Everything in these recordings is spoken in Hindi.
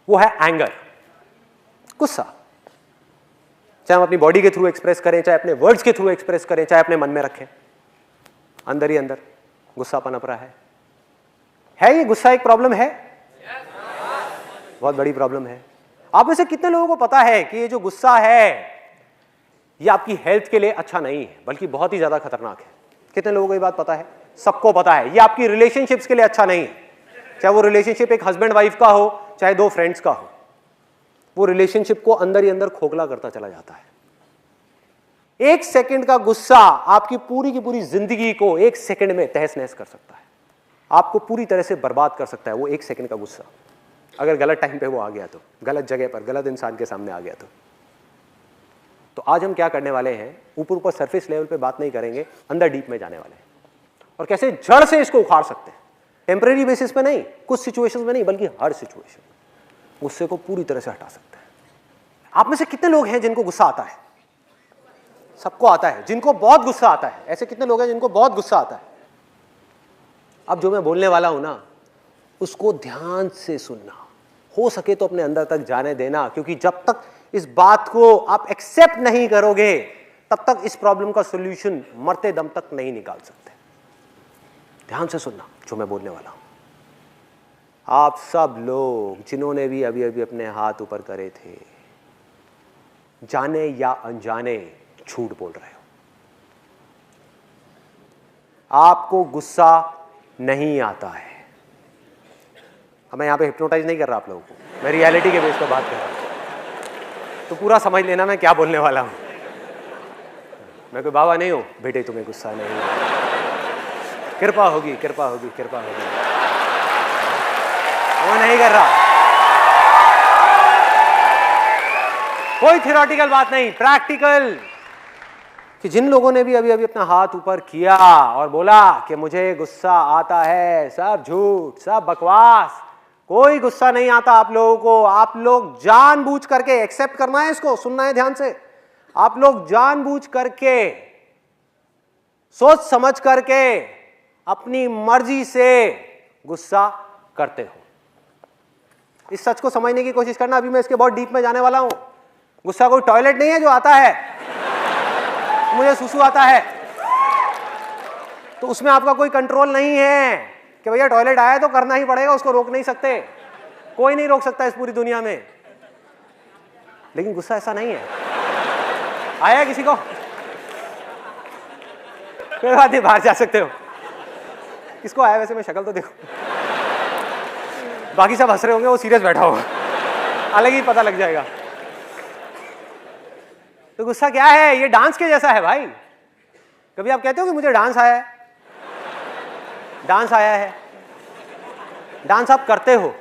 वो है एंगर, गुस्सा। चाहे हम अपनी बॉडी के थ्रू एक्सप्रेस करें, चाहे अपने वर्ड्स के थ्रू एक्सप्रेस करें, चाहे अपने मन में रखें, अंदर ही अंदर गुस्सा पनप रहा है ये गुस्सा एक प्रॉब्लम है? बहुत बड़ी प्रॉब्लम है। आप में से कितने लोगों को पता है कि ये जो गुस्सा है ये आपकी हेल्थ के लिए अच्छा नहीं है, बल्कि बहुत ही ज्यादा खतरनाक है? कितने लोगों को ये बात पता है? सबको पता है ये आपकी रिलेशनशिप्स के लिए अच्छा नहीं है। चाहे वो रिलेशनशिप एक हस्बैंड वाइफ का हो, चाहे दो फ्रेंड्स का हो, वो रिलेशनशिप को अंदर ही अंदर खोखला करता चला जाता है। एक सेकंड का गुस्सा आपकी पूरी की पूरी जिंदगी को एक सेकंड में तहस नहस कर सकता है, आपको पूरी तरह से बर्बाद कर सकता है वो एक सेकंड का गुस्सा, अगर गलत टाइम पे वो आ गया तो, गलत जगह पर, गलत इंसान के सामने आ गया तो आज हम क्या करने वाले हैं, ऊपर ऊपर सरफेस लेवल पे बात नहीं करेंगे, अंदर डीप में जाने वाले हैं और कैसे जड़ से इसको उखाड़ सकते हैं। टेम्परेरी बेसिस पे नहीं, कुछ सिचुएशंस में नहीं, बल्कि हर सिचुएशन गुस्से को पूरी तरह से हटा सकते हैं। आप में से कितने लोग हैं जिनको गुस्सा आता है? सबको आता है। जिनको बहुत गुस्सा आता है, ऐसे कितने लोग हैं जिनको बहुत गुस्सा आता है? अब जो मैं बोलने वाला हूं ना, उसको ध्यान से सुनना, हो सके तो अपने अंदर तक जाने देना, क्योंकि जब तक इस बात को आप एक्सेप्ट नहीं करोगे तब तक इस प्रॉब्लम का सॉल्यूशन मरते दम तक नहीं निकाल सकते। ध्यान से सुनना जो मैं बोलने वाला हूं। आप सब लोग जिन्होंने भी अभी अभी अपने हाथ ऊपर करे थे, जाने या अनजाने झूठ बोल रहे हो। आपको गुस्सा नहीं आता है। अब मैं यहां पे हिप्नोटाइज नहीं कर रहा आप लोगों को, मैं रियलिटी के बेस पर बात कर रहा हूं, तो पूरा समझ लेना मैं क्या बोलने वाला हूं। मैं कोई बाबा नहीं हूं, बेटे तुम्हें गुस्सा नहीं है, कृपा होगी, कृपा होगी, कृपा होगी, वो नहीं कर रहा। कोई थियोरेटिकल बात नहीं, प्रैक्टिकल। कि जिन लोगों ने भी अभी अभी अपना हाथ ऊपर किया और बोला कि मुझे गुस्सा आता है, सब झूठ, सब बकवास, कोई गुस्सा नहीं आता आप लोगों को। आप लोग जानबूझ करके, एक्सेप्ट करना है इसको, सुनना है ध्यान से, आप लोग जानबूझ करके, सोच समझ करके, अपनी मर्जी से गुस्सा करते हो। इस सच को समझने की कोशिश करना, अभी मैं इसके बहुत डीप में जाने वाला हूं। गुस्सा कोई टॉयलेट नहीं है जो आता है, मुझे सुसु आता है तो उसमें आपका कोई कंट्रोल नहीं है कि भैया टॉयलेट आया तो करना ही पड़ेगा, उसको रोक नहीं सकते, कोई नहीं रोक सकता इस पूरी दुनिया में। लेकिन गुस्सा ऐसा नहीं है। आया किसी को? कोई बात नहीं, बाहर जा सकते हो। किसको आया वैसे? मैं शक्ल तो देखो, बाकी सब हंस रहे होंगे, वो सीरियस बैठा होगा, अलग ही पता लग जाएगा। तो गुस्सा क्या है? ये डांस के जैसा है भाई। कभी आप कहते हो कि मुझे डांस आया है? डांस आया है, डांस आप करते हो।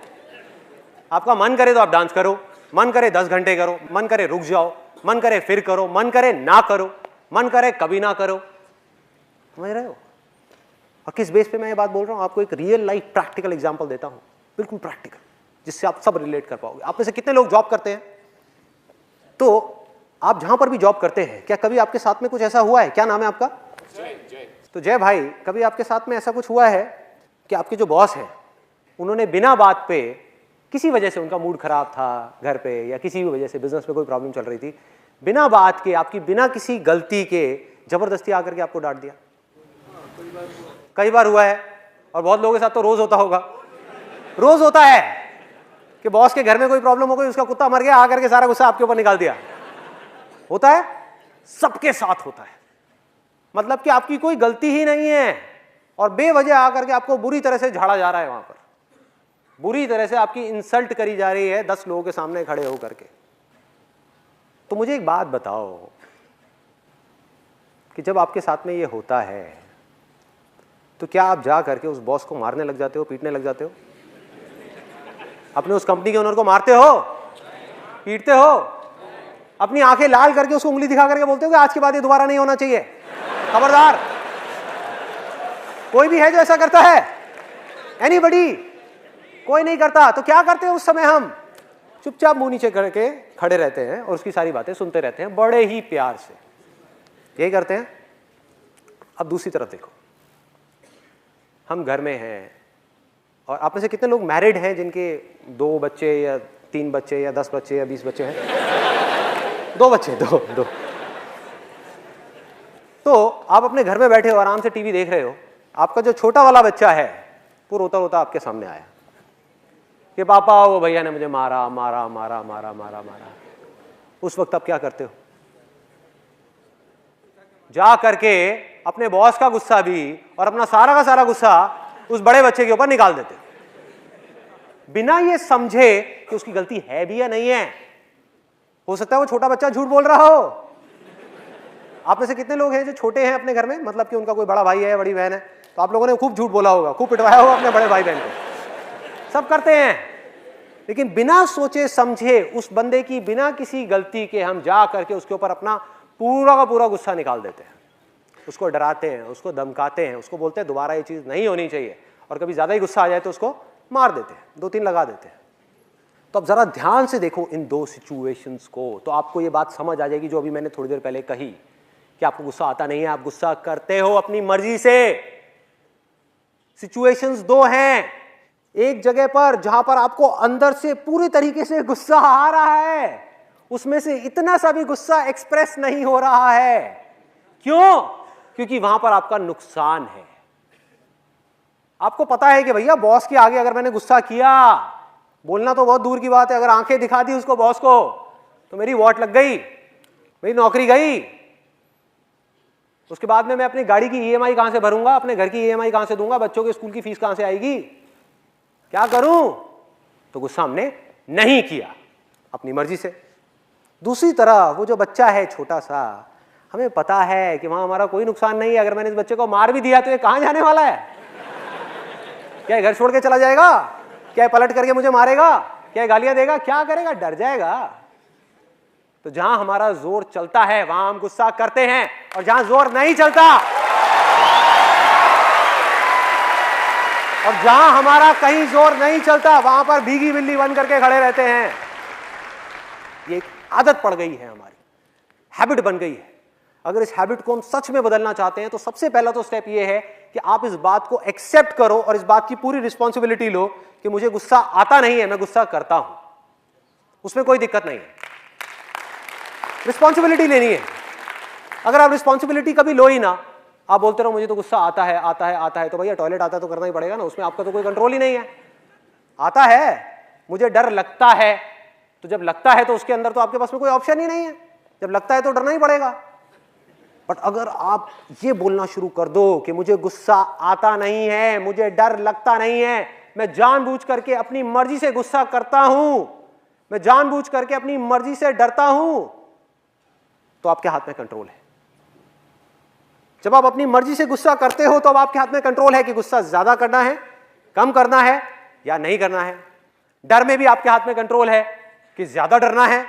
आपका मन करे तो आप डांस करो, मन करे 10 घंटे करो, मन करे रुक जाओ, मन करे फिर करो, मन करे ना करो, मन करे कभी ना करो। समझ रहे हो? और किस बेस पे मैं ये बात बोल रहा हूं? आपको एक रियल लाइफ प्रैक्टिकल एग्जांपल देता हूं, बिल्कुल प्रैक्टिकल, जिससे आप सब रिलेट कर पाओगे। आप में से कितने लोग जॉब करते हैं? तो आप जहां पर भी जॉब करते हैं, क्या कभी आपके साथ में कुछ ऐसा हुआ है? क्या नाम है आपका? जय। तो जय भाई, कभी आपके साथ में ऐसा कुछ हुआ है कि आपके जो बॉस हैं उन्होंने बिना बात पे, किसी वजह से उनका मूड खराब था घर पे, या किसी भी वजह से बिजनेस में कोई प्रॉब्लम चल रही थी, बिना बात के, आपकी बिना किसी गलती के जबरदस्ती आकर के आपको डांट दिया? कई बार हुआ है, और बहुत लोगों के साथ तो रोज होता होगा। रोज होता है कि बॉस के घर में कोई प्रॉब्लम हो गई, उसका कुत्ता मर गया, आकर के सारा गुस्सा आपके ऊपर निकाल दिया। होता है, सबके साथ होता है। मतलब कि आपकी कोई गलती ही नहीं है और बेवजह आकर के आपको बुरी तरह से झाड़ा जा रहा है, वहां पर बुरी तरह से आपकी इंसल्ट करी जा रही है 10 लोगों के सामने खड़े होकर के। तो मुझे एक बात बताओ कि जब आपके साथ में ये होता है तो क्या आप जा करके उस बॉस को मारने लग जाते हो, पीटने लग जाते हो? अपने उस कंपनी के ओनर को मारते हो, पीटते हो, अपनी आंखें लाल करके उसको उंगली दिखा करके बोलते हो कि आज के बाद ये दोबारा नहीं होना चाहिए, खबरदार? कोई भी है जो ऐसा करता है? एनीबडी? कोई नहीं करता। तो क्या करते हैं उस समय? हम चुपचाप मुंह नीचे करके खड़े रहते हैं और उसकी सारी बातें सुनते रहते हैं बड़े ही प्यार से। यही करते हैं। अब दूसरी तरफ देखो, हम घर में हैं, और आप में से कितने लोग मैरिड हैं जिनके 2 बच्चे या 3 बच्चे या 10 बच्चे या 20 बच्चे हैं? 2 बच्चे, दो। तो आप अपने घर में बैठे हो, आराम से टीवी देख रहे हो, आपका जो छोटा वाला बच्चा है वो रोता रोता आपके सामने आया कि पापा वो भैया ने मुझे मारा मारा मारा मारा मारा मारा। उस वक्त आप क्या करते हो? जा करके अपने बॉस का गुस्सा भी और अपना सारा का सारा गुस्सा उस बड़े बच्चे के ऊपर निकाल देते, बिना ये समझे कि उसकी गलती है भी या नहीं है। हो सकता है वो छोटा बच्चा झूठ बोल रहा हो। आप में से कितने लोग हैं जो छोटे हैं अपने घर में, मतलब कि उनका कोई बड़ा भाई है या बड़ी बहन है, तो आप लोगों ने खूब झूठ बोला होगा, खूब पिटवाया होगा अपने बड़े भाई बहन को। सब करते हैं, लेकिन बिना सोचे समझे उस बंदे की बिना किसी गलती के हम जा करके उसके ऊपर अपना पूरा का पूरा गुस्सा निकाल देते हैं, उसको डराते हैं, उसको धमकाते हैं, उसको बोलते हैं दोबारा ये चीज़ नहीं होनी चाहिए, और कभी ज़्यादा ही गुस्सा आ जाए तो उसको मार देते हैं, 2-3 लगा देते हैं। तो अब ज़रा ध्यान से देखो इन 2 सिचुएशंस को, तो आपको ये बात समझ आ जाएगी जो अभी मैंने थोड़ी देर पहले कही कि आपको गुस्सा आता नहीं है, आप गुस्सा करते हो अपनी मर्जी से। सिचुएशंस 2 हैं, एक जगह पर जहां पर आपको अंदर से पूरी तरीके से गुस्सा आ रहा है, उसमें से इतना सा भी गुस्सा एक्सप्रेस नहीं हो रहा है। क्यों? क्योंकि वहां पर आपका नुकसान है। आपको पता है कि भैया बॉस के आगे अगर मैंने गुस्सा किया, बोलना तो बहुत दूर की बात है, अगर आंखें दिखा दी उसको बॉस को तो मेरी वॉट लग गई, मेरी नौकरी गई। उसके बाद में मैं अपनी गाड़ी की ईएमआई कहां से भरूंगा, अपने घर की ईएमआई कहां से दूंगा, बच्चों के स्कूल की फीस कहां से आएगी, क्या करूं? तो गुस्सा हमने नहीं किया अपनी मर्जी से। दूसरी तरह वो जो बच्चा है छोटा सा, हमें पता है कि वहां हमारा कोई नुकसान नहीं है, अगर मैंने इस बच्चे को मार भी दिया तो ये कहां जाने वाला है? क्या घर छोड़ के चला जाएगा? क्या पलट करके मुझे मारेगा? क्या गालियां देगा? क्या करेगा? डर जाएगा। तो जहां हमारा जोर चलता है वहां हम गुस्सा करते हैं, और जहां जोर नहीं चलता और जहां हमारा कहीं जोर नहीं चलता वहां पर भीगी बिल्ली बन करके खड़े रहते हैं। ये एक आदत पड़ गई है, हमारी हैबिट बन गई है। अगर इस हैबिट को हम सच में बदलना चाहते हैं तो सबसे पहला तो स्टेप ये है कि आप इस बात को एक्सेप्ट करो और इस बात की पूरी रिस्पॉन्सिबिलिटी लो कि मुझे गुस्सा आता नहीं है, मैं गुस्सा करता हूं, उसमें कोई दिक्कत नहीं है। रिस्पॉन्सिबिलिटी लेनी है। अगर आप रिस्पॉन्सिबिलिटी कभी लो ही ना, आप बोलते रहो मुझे तो गुस्सा आता है आता है आता है, तो भैया टॉयलेट आता है तो करना ही पड़ेगा ना, उसमें आपका तो कोई कंट्रोल ही नहीं है। आता है, मुझे डर लगता है, तो जब लगता है तो उसके अंदर तो आपके पास में कोई ऑप्शन ही नहीं है, जब लगता है तो डरना ही पड़ेगा। बट अगर आप ये बोलना शुरू कर दो कि मुझे गुस्सा आता नहीं है, मुझे डर लगता नहीं है, मैं जानबूझ करके अपनी मर्जी से गुस्सा करता हूं, मैं जानबूझ करके अपनी मर्जी से डरता हूं, तो आपके हाथ में कंट्रोल है। जब आप अपनी मर्जी से गुस्सा करते हो तो अब आपके हाथ में कंट्रोल है कि गुस्सा ज्यादा करना है, कम करना है या नहीं करना है। डर में भी आपके हाथ में कंट्रोल है कि ज्यादा डरना है,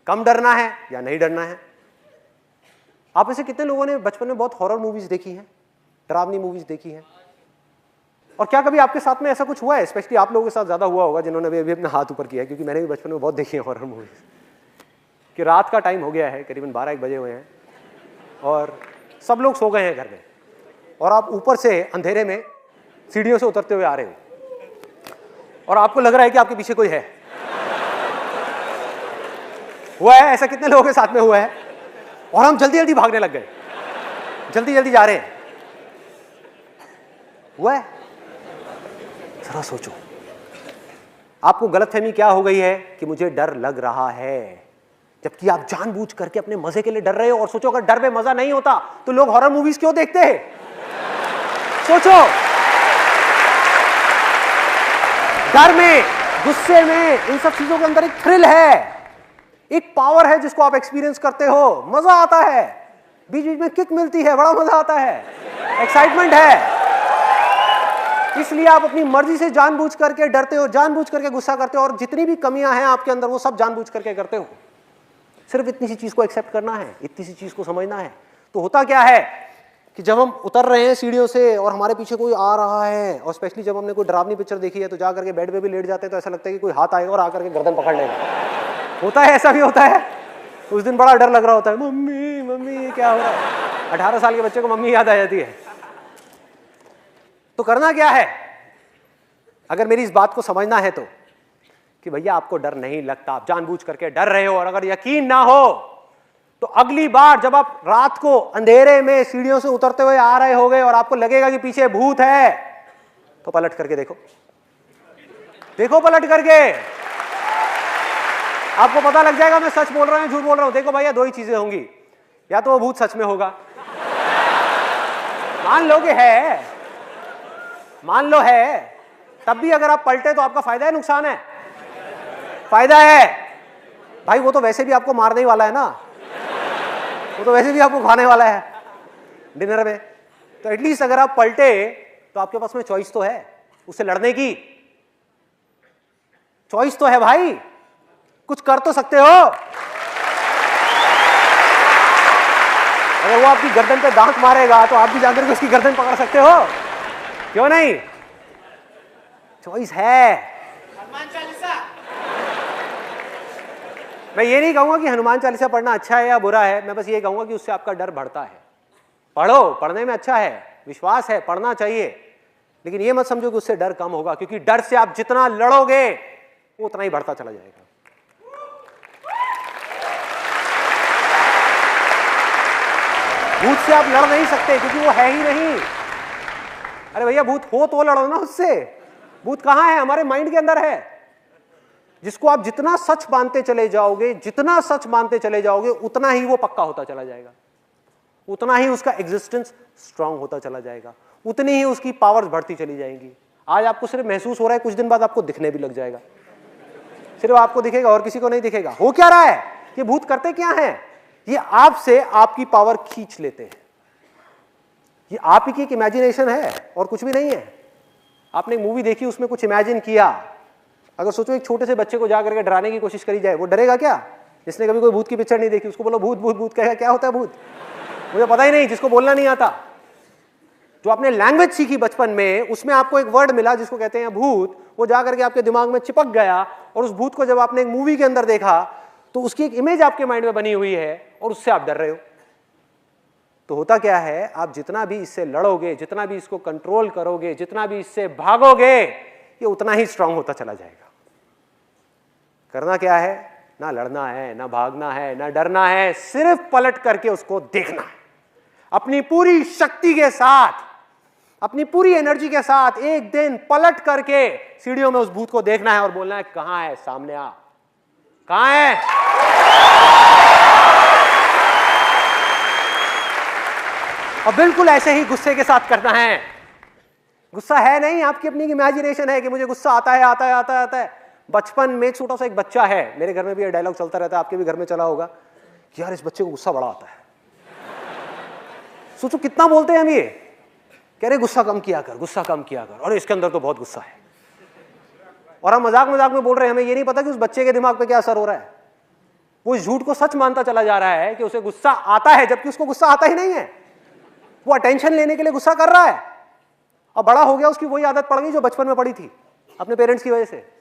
कम डरना है या नहीं डरना है। आप में से कितने लोगों ने बचपन में बहुत हॉरर मूवीज देखी हैं, डरावनी मूवीज देखी हैं? और क्या कभी आपके साथ में ऐसा कुछ हुआ है? स्पेशली आप लोगों के साथ ज्यादा हुआ होगा जिन्होंने अभी अपना हाथ ऊपर किया है, क्योंकि मैंने भी बचपन में बहुत देखी है हॉरर मूवीज। कि रात का टाइम हो गया है, करीबन 12-1 बजे हुए हैं और सब लोग सो गए हैं घर में, और आप ऊपर से अंधेरे में सीढ़ियों से उतरते हुए आ रहे हो और आपको लग रहा है कि आपके पीछे कोई है। हुआ है ऐसा? कितने लोगों के साथ में हुआ है? और हम जल्दी जल्दी भागने लग गए, जल्दी जल्दी जा रहे हैं। हुआ है? जरा सोचो, आपको गलतफहमी क्या हो गई है कि मुझे डर लग रहा है, जबकि आप जानबूझ करके अपने मजे के लिए डर रहे हो। और सोचो, अगर डर में मजा नहीं होता तो लोग हॉरर मूवीज क्यों देखते हैं? सोचो, डर में, गुस्से में, इन सब चीजों के अंदर एक थ्रिल है, एक पावर है जिसको आप एक्सपीरियंस करते हो, मजा आता है, बीच बीच में किक मिलती है, बड़ा मजा आता है, एक्साइटमेंट है। इसलिए आप अपनी मर्जी से जानबूझ करके डरते हो, जानबूझ करके गुस्सा करते हो, और जितनी भी कमियां हैं आपके अंदर वो सब जानबूझ करके करते हो। सिर्फ इतनी सी चीज को एक्सेप्ट करना है, इतनी सी चीज को समझना है। तो होता क्या है कि जब हम उतर रहे हैं सीढ़ियों से और हमारे पीछे कोई आ रहा है, और स्पेशली जब हमने कोई डरावनी पिक्चर देखी है तो जा करके बेड पे भी लेट जाते हैं, तो ऐसा लगता है कि कोई हाथ आएगा और आकर के गर्दन पकड़ लेगा। होता है, ऐसा भी होता है। उस दिन बड़ा डर लग रहा होता है, मम्मी मम्मी ये क्या हो रहा है। 18 साल के बच्चे को मम्मी याद आ जाती है। तो करना क्या है? अगर मेरी इस बात को समझना है तो कि भैया आपको डर नहीं लगता, आप जानबूझ करके डर रहे हो। और अगर यकीन ना हो तो अगली बार जब आप रात को अंधेरे में सीढ़ियों से उतरते हुए आ रहे होगे और आपको लगेगा कि पीछे भूत है, तो पलट करके देखो, देखो पलट करके, आपको पता लग जाएगा मैं सच बोल रहा हूं झूठ बोल रहा हूं। देखो भैया, दो ही चीजें होंगी, या तो वो भूत सच में होगा, मान लो कि है, मान लो है, तब भी अगर आप पलटे तो आपका फायदा है नुकसान है? फायदा है भाई, वो तो वैसे भी आपको मारने ही वाला है ना, वो तो वैसे भी आपको खाने वाला है डिनर में। तो एटलीस्ट अगर आप पलटे तो आपके पास में चॉइस तो है, उससे लड़ने की चॉइस तो है भाई, कुछ कर तो सकते हो। अगर वो आपकी गर्दन पे दांत मारेगा तो आप भी जाकर के उसकी गर्दन पकड़ सकते हो, क्यों नहीं? चॉइस है। हनुमान चालीसा, मैं ये नहीं कहूंगा कि हनुमान चालीसा पढ़ना अच्छा है या बुरा है, मैं बस ये कहूंगा कि उससे आपका डर बढ़ता है। पढ़ो, पढ़ने में अच्छा है, विश्वास है, पढ़ना चाहिए, लेकिन ये मत समझो कि उससे डर कम होगा, क्योंकि डर से आप जितना लड़ोगे वो उतना ही बढ़ता चला जाएगा। भूत से आप लड़ नहीं सकते क्योंकि वो है ही नहीं। अरे भैया, भूत हो तो लड़ो ना उससे। भूत कहां है? हमारे माइंड के अंदर है, जिसको आप जितना सच मानते चले जाओगे, जितना सच मानते चले जाओगे, उतना ही वो पक्का होता चला जाएगा, उतना ही उसका एग्जिस्टेंस स्ट्रांग होता चला जाएगा, उतनी ही उसकी पावर्स बढ़ती चली जाएंगी। आज आपको सिर्फ महसूस हो रहा है, कुछ दिन बाद आपको दिखने भी लग जाएगा, सिर्फ आपको दिखेगा और किसी को नहीं दिखेगा। हो क्या रहा है? ये भूत करते क्या हैं? ये आपसे आपकी पावर खींच लेते हैं। ये आप ही की एक इमेजिनेशन है और कुछ भी नहीं है। आपने एक मूवी देखी, उसमें कुछ इमेजिन किया। अगर सोचो एक छोटे से बच्चे को जाकर के डराने की कोशिश करी जाए, वो डरेगा क्या? जिसने कभी कोई भूत की पिक्चर नहीं देखी, उसको बोलो भूत भूत भूत, कहेगा क्या होता है भूत? मुझे पता ही नहीं, जिसको बोलना नहीं आता। जो आपने लैंग्वेज सीखी बचपन में, उसमें आपको एक वर्ड मिला जिसको कहते हैं भूत, वो जाकर के आपके दिमाग में चिपक गया, और उस भूत को जब आपने एक मूवी के अंदर देखा तो उसकी एक इमेज आपके माइंड में बनी हुई है और उससे आप डर रहे हो। तो होता क्या है, आप जितना भी इससे लड़ोगे, जितना भी इसको कंट्रोल करोगे, जितना भी इससे भागोगे, ये उतना ही स्ट्रांग होता चला जाएगा। करना क्या है? ना लड़ना है, ना भागना है, ना डरना है, सिर्फ पलट करके उसको देखना है। अपनी पूरी शक्ति के साथ, अपनी पूरी एनर्जी के साथ एक दिन पलट करके सीढ़ियों में उस भूत को देखना है और बोलना है, कहां है? सामने आ, कहां है? और बिल्कुल ऐसे ही गुस्से के साथ करना है। गुस्सा है नहीं, आपकी अपनी इमेजिनेशन है कि मुझे गुस्सा आता है, आता है, आता है, आता है। बचपन में छोटा सा एक बच्चा है, मेरे घर में भी ये डायलॉग चलता रहता है, आपके भी घर में चला होगा कि यार इस बच्चे को गुस्सा बड़ा आता है। सोचो कितना बोलते हैं हम ये, कह रहे गुस्सा कम किया कर, गुस्सा कम किया कर, और इसके अंदर तो बहुत गुस्सा है। और हम मजाक मजाक में बोल रहे हैं, हमें ये नहीं पता कि उस बच्चे के दिमाग पे क्या असर हो रहा है। वो इस झूठ को सच मानता चला जा रहा है कि उसे गुस्सा आता है, जबकि उसको गुस्सा आता ही नहीं है। वो अटेंशन लेने के लिए गुस्सा कर रहा है, और बड़ा हो गया उसकी वही आदत पड़ गई जो बचपन में पड़ी थी अपने पेरेंट्स की वजह से।